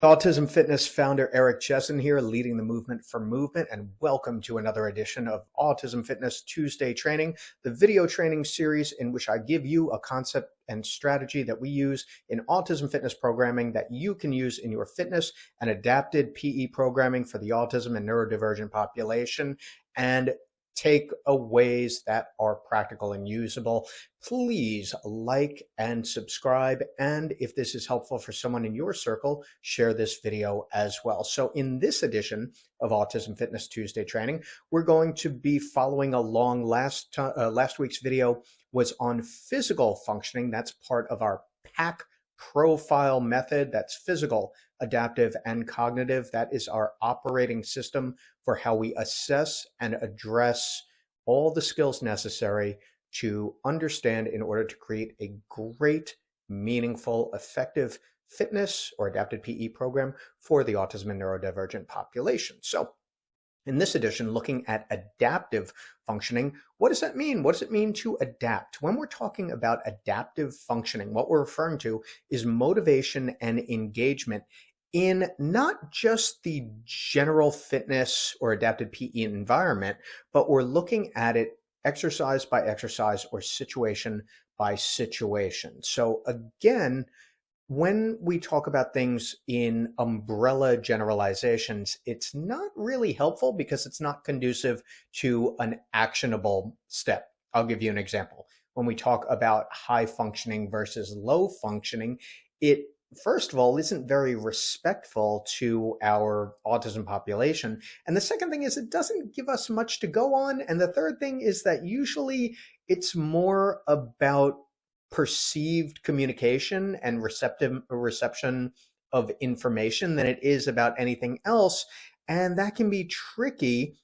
Autism Fitness founder Eric Chessen here, leading the movement for movement, and welcome to another edition of Autism Fitness Tuesday Training, the video training series in which I give you a concept and strategy that we use in autism fitness programming that you can use in your fitness and adapted PE programming for the autism and neurodivergent population, and takeaways that are practical and usable. Please like and subscribe, and if this is helpful for someone in your circle, share this video as well. So in this edition of Autism Fitness Tuesday Training, we're going to be following along. Last week's video was on physical functioning. That's part of our PAC profile method. That's physical, adaptive, and cognitive. That is our operating system for how we assess and address all the skills necessary to understand in order to create a great, meaningful, effective fitness or adapted PE program for the autism and neurodivergent population. So in this edition, looking at adaptive functioning, what does that mean? What does it mean to adapt? When we're talking about adaptive functioning, what we're referring to is motivation and engagement in not just the general fitness or adapted PE environment, but we're looking at it exercise by exercise or situation by situation. So again, when we talk about things in umbrella generalizations, it's not really helpful because it's not conducive to an actionable step. I'll give you an example. When we talk about high functioning versus low functioning, it first of all isn't very respectful to our autism population. And the second thing is it doesn't give us much to go on. And the third thing is that usually it's more about perceived communication and reception of information than it is about anything else. And that can be tricky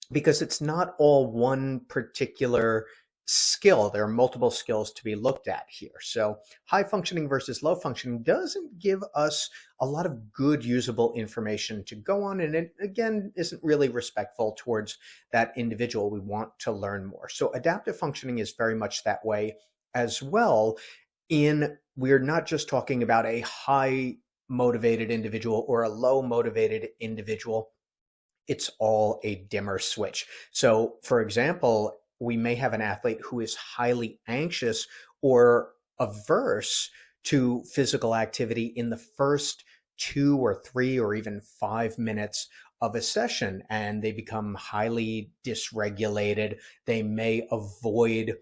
because it's not all one particular skill. There are multiple skills to be looked at here. So high functioning versus low functioning doesn't give us a lot of good usable information to go on. And it, again, isn't really respectful towards that individual. We want to learn more. So adaptive functioning is very much that way as well. We're not just talking about a high motivated individual or a low motivated individual. It's all a dimmer switch. So for example, we may have an athlete who is highly anxious or averse to physical activity in the first 2 or 3 or even 5 minutes of a session, and they become highly dysregulated. They may avoid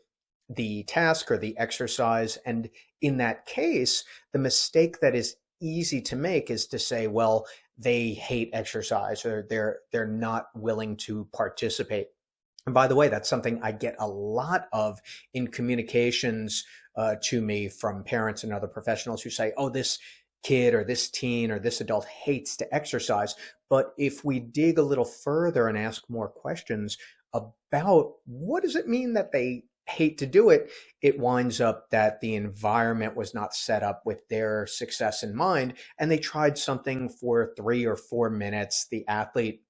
the task or the exercise. And in that case, the mistake that is easy to make is to say, well, they hate exercise or they're not willing to participate. And by the way, that's something I get a lot of in communications to me from parents and other professionals who say, oh, this kid or this teen or this adult hates to exercise. But if we dig a little further and ask more questions about what does it mean that they hate to do it, it winds up that the environment was not set up with their success in mind. And they tried something for 3 or 4 minutes. The athlete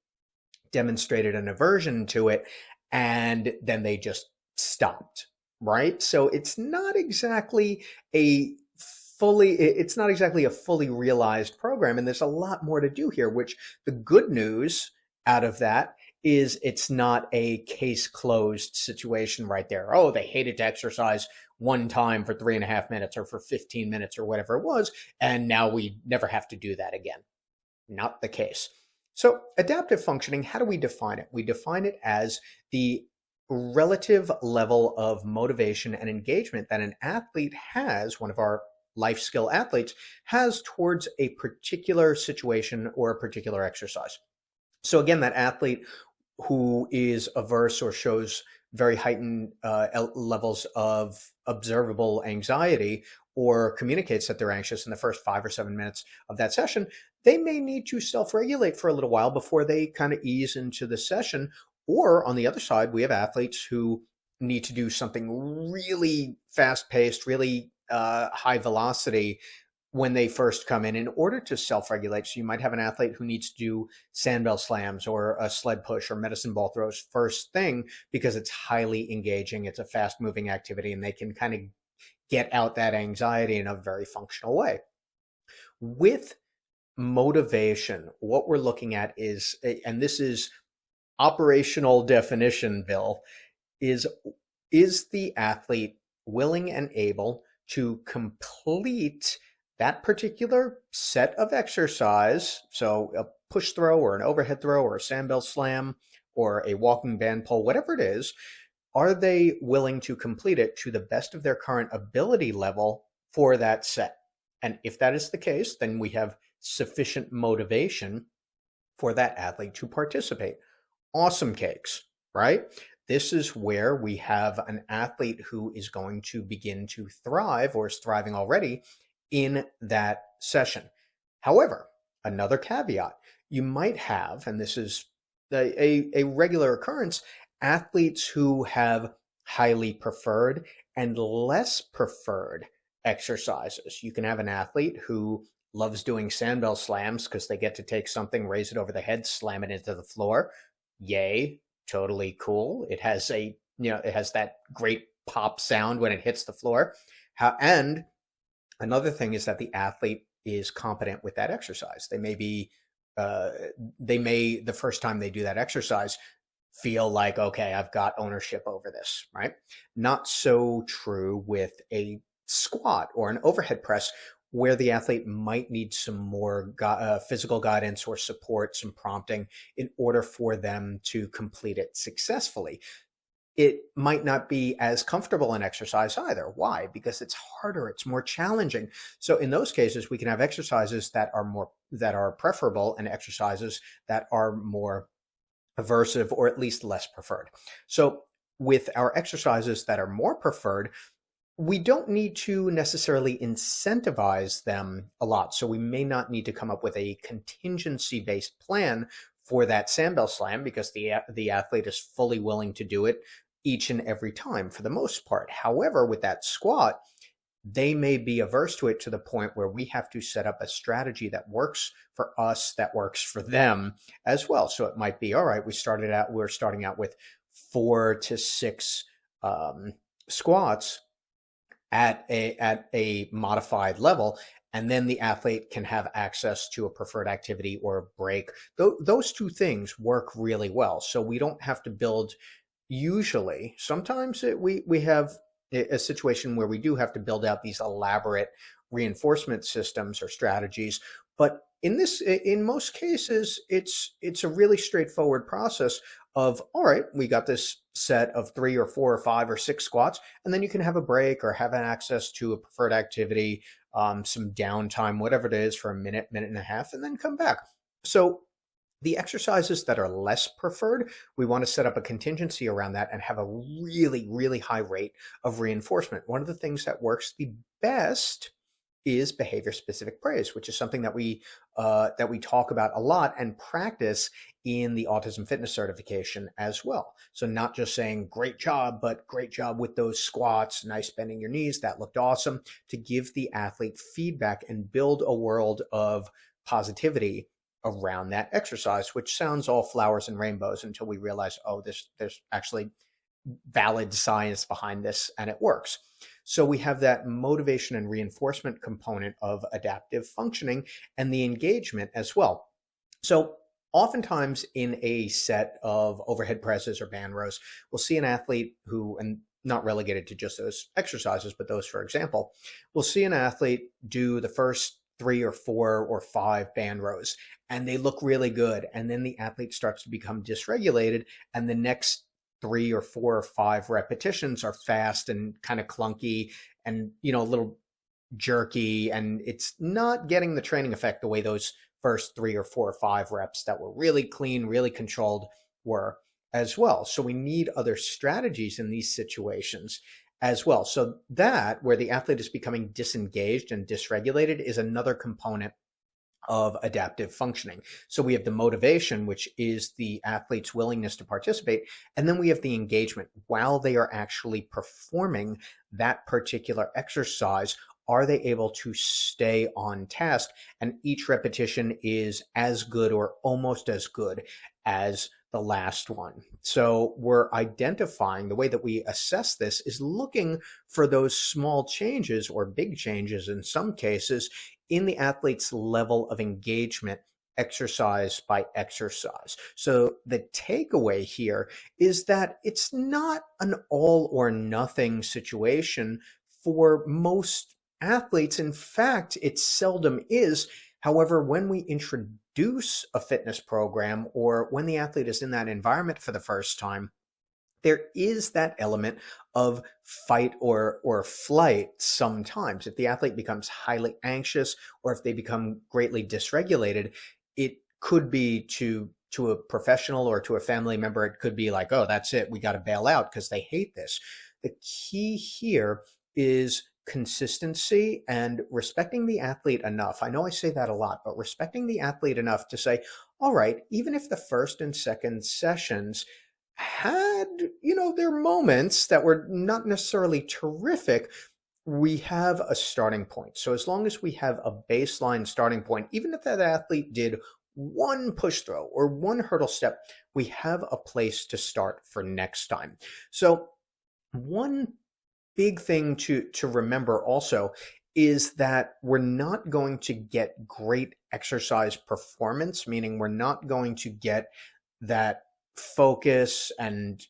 demonstrated an aversion to it, and then they just stopped, right? So it's not exactly a fully realized program. And there's a lot more to do here, which the good news out of that is it's not a case closed situation right there. Oh, they hated to exercise one time for 3.5 minutes or for 15 minutes or whatever it was, and now we never have to do that again. Not the case. So adaptive functioning, how do we define it? We define it as the relative level of motivation and engagement that an athlete has, one of our life skill athletes, has towards a particular situation or a particular exercise. So again, that athlete who is averse or shows very heightened levels of observable anxiety or communicates that they're anxious in the first 5 or 7 minutes of that session, they may need to self-regulate for a little while before they kind of ease into the session. Or on the other side, we have athletes who need to do something really fast-paced, really high velocity when they first come in order to self-regulate. So you might have an athlete who needs to do sandbell slams or a sled push or medicine ball throws first thing because it's highly engaging. It's a fast moving activity and they can kind of get out that anxiety in a very functional way. With motivation, what we're looking at is, and this is operational definition, Bill, is the athlete willing and able to complete that particular set of exercise? So a push throw or an overhead throw or a sandbell slam or a walking band pull, whatever it is, are they willing to complete it to the best of their current ability level for that set? And if that is the case, then we have sufficient motivation for that athlete to participate. Awesome cakes, right? This is where we have an athlete who is going to begin to thrive or is thriving already in that session. However, another caveat, you might have, and this is a regular occurrence, athletes who have highly preferred and less preferred exercises. You can have an athlete who loves doing sandbell slams because they get to take something, raise it over the head, slam it into the floor. Yay, totally cool. It has it has that great pop sound when it hits the floor. And another thing is that the athlete is competent with that exercise. They may the first time they do that exercise, feel like, okay, I've got ownership over this, right? Not so true with a squat or an overhead press, where the athlete might need some more physical guidance or support, some prompting in order for them to complete it successfully. It might not be as comfortable an exercise either. Why? Because it's harder, it's more challenging. So in those cases, we can have exercises that are preferable and exercises that are more aversive or at least less preferred. So with our exercises that are more preferred, we don't need to necessarily incentivize them a lot. So we may not need to come up with a contingency-based plan for that sandbell slam because the athlete is fully willing to do it each and every time for the most part. However, with that squat, they may be averse to it to the point where we have to set up a strategy that works for us, that works for them as well. So it might be, all right, we're starting out with 4 to 6 squats at a modified level, and then the athlete can have access to a preferred activity or a break. Those two things work really well. So we don't have to build, usually, sometimes we have a situation where we do have to build out these elaborate reinforcement systems or strategies. But in most cases, it's a really straightforward process of, all right, we got this set of 3 or 4 or 5 or 6 squats, and then you can have a break or have access to a preferred activity, some downtime, whatever it is, for a minute, minute and a half, and then come back. So the exercises that are less preferred, we want to set up a contingency around that and have a really, really high rate of reinforcement. One of the things that works the best is behavior-specific praise, which is something that we talk about a lot and practice in the Autism Fitness certification as well. So not just saying great job, but great job with those squats, nice bending your knees, that looked awesome, to give the athlete feedback and build a world of positivity around that exercise, which sounds all flowers and rainbows until we realize, oh, there's actually valid science behind this and it works. So we have that motivation and reinforcement component of adaptive functioning and the engagement as well. So oftentimes in a set of overhead presses or band rows, we'll see an athlete who, and not relegated to just those exercises, but those, for example, we'll see an athlete do the first 3 or 4 or 5 band rows, and they look really good. And then the athlete starts to become dysregulated, and the next 3 or 4 or 5 repetitions are fast and kind of clunky and, a little jerky, and it's not getting the training effect the way those first 3 or 4 or 5 reps that were really clean, really controlled were as well. So we need other strategies in these situations as well. So that, where the athlete is becoming disengaged and dysregulated, is another component of adaptive functioning. So we have the motivation, which is the athlete's willingness to participate, and then we have the engagement. While they are actually performing that particular exercise, are they able to stay on task? And each repetition is as good or almost as good as the last one. So we're identifying, the way that we assess this is looking for those small changes or big changes in some cases in the athlete's level of engagement exercise by exercise. So the takeaway here is that it's not an all or nothing situation for most athletes. In fact, it seldom is. However, when we introduce a fitness program or when the athlete is in that environment for the first time, there is that element of fight or flight sometimes. If the athlete becomes highly anxious or if they become greatly dysregulated, it could be to a professional or to a family member, it could be like, oh, that's it, we got to bail out because they hate this. The key here is consistency and respecting the athlete enough. I know I say that a lot, but respecting the athlete enough to say, all right, even if the first and second sessions had, their moments that were not necessarily terrific, we have a starting point. So as long as we have a baseline starting point, even if that athlete did one push throw or one hurdle step, we have a place to start for next time. So one big thing to remember also is that we're not going to get great exercise performance, meaning we're not going to get that focus and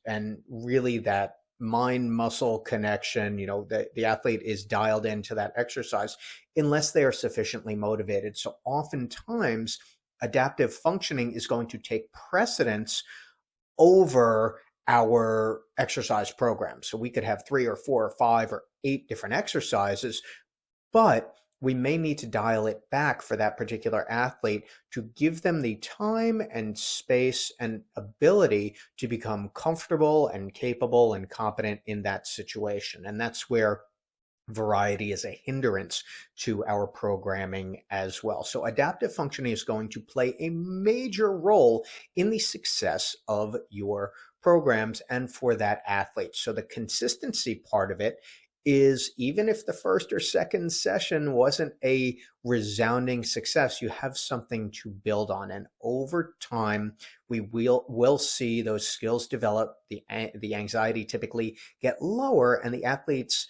really that mind muscle connection, the athlete is dialed into that exercise unless they are sufficiently motivated. So oftentimes adaptive functioning is going to take precedence over our exercise program. So we could have 3 or 4 or 5 or 8 different exercises, but we may need to dial it back for that particular athlete to give them the time and space and ability to become comfortable and capable and competent in that situation. And that's where variety is a hindrance to our programming as well. So adaptive functioning is going to play a major role in the success of your programs and for that athlete. So the consistency part of it is, even if the first or second session wasn't a resounding success, you have something to build on. And over time, we will see those skills develop, the anxiety typically get lower, and the athletes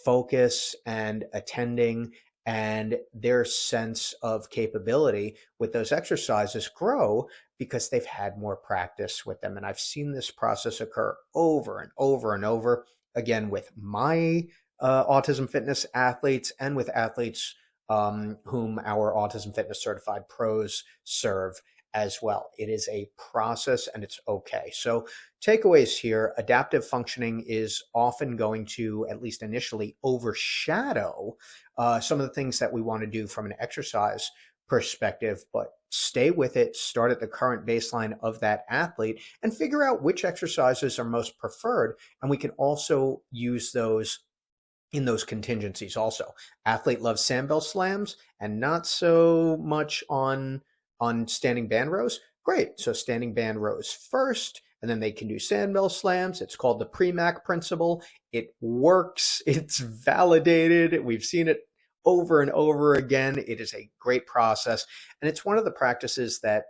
focus and attending and their sense of capability with those exercises grow because they've had more practice with them. And I've seen this process occur over and over and over, again, with my autism fitness athletes and with athletes whom our Autism Fitness Certified Pros serve as well. It is a process and it's okay. So takeaways here: adaptive functioning is often going to, at least initially, overshadow some of the things that we want to do from an exercise perspective, but stay with it, start at the current baseline of that athlete and figure out which exercises are most preferred. And we can also use those in those contingencies also. Athlete loves sandbell slams and not so much on standing band rows. Great. So standing band rows first, and then they can do sandbell slams. It's called the Premack principle. It works. It's validated. We've seen it over and over again. It is a great process. And it's one of the practices that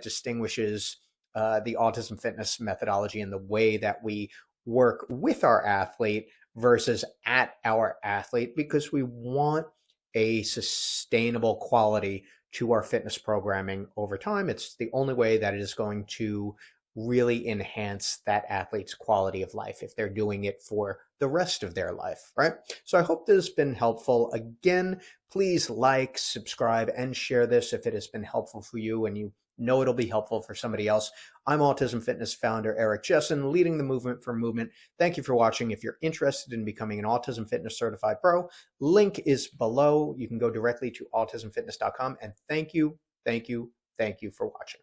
distinguishes the autism fitness methodology and the way that we work with our athlete versus at our athlete, because we want a sustainable quality to our fitness programming over time. It's the only way that it is going to really enhance that athlete's quality of life if they're doing it for the rest of their life, right? So I hope this has been helpful. Again, please like, subscribe, and share this if it has been helpful for you and you know it'll be helpful for somebody else. I'm Autism Fitness founder Eric Chessen, leading the movement for movement. Thank you for watching. If you're interested in becoming an Autism Fitness Certified Pro, link is below. You can go directly to autismfitness.com. And thank you for watching.